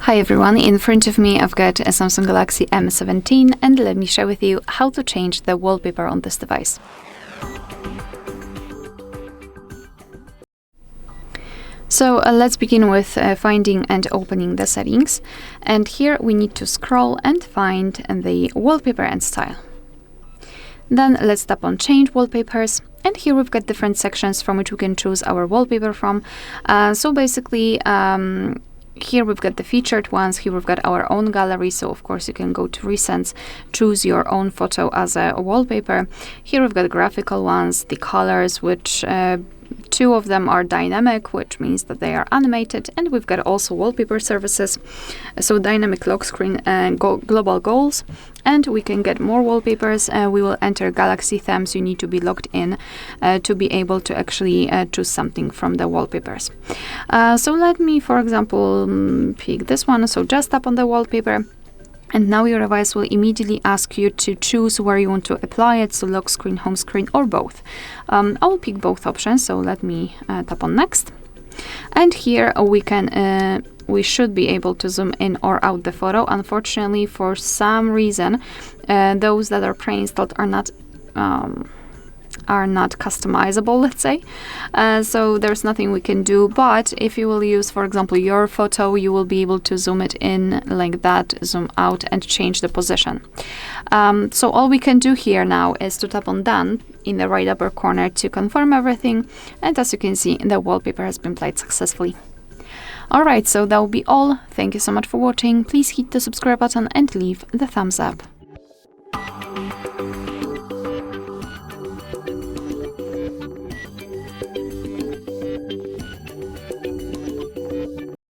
Hi everyone, in front of me I've got a Samsung Galaxy M17 and let me share with you how to change the wallpaper on this device. So let's begin with finding and opening the settings, and here we need to scroll and find the wallpaper and style. Then let's tap on change wallpapers, and here we've got different sections from which we can choose our wallpaper from. So basically here we've got the featured ones, here we've got our own gallery, so of course you can go to recents, choose your own photo as a wallpaper. Here we've got graphical ones, the colors, which two of them are dynamic, which means that they are animated, and we've got also wallpaper services, so dynamic lock screen and global goals, and we can get more wallpapers. We will enter Galaxy themes. You need to be logged in to be able to actually choose something from the wallpapers. So let me, for example, pick this one. So just tap on the wallpaper, and now your device will immediately ask you to choose where you want to apply it, so lock screen, home screen, or both. I will pick both options, so let me tap on next. And here we should be able to zoom in or out the photo. Unfortunately, for some reason, those that are pre-installed are not customizable, let's say. So there's nothing we can do, but if you will use, for example, your photo, you will be able to zoom it in like that, zoom out, and change the position. So all we can do here now is to tap on done in the right upper corner to confirm everything, and as you can see, the wallpaper has been applied successfully. Alright, so that will be all. Thank you so much for watching. Please hit the subscribe button and leave the thumbs up.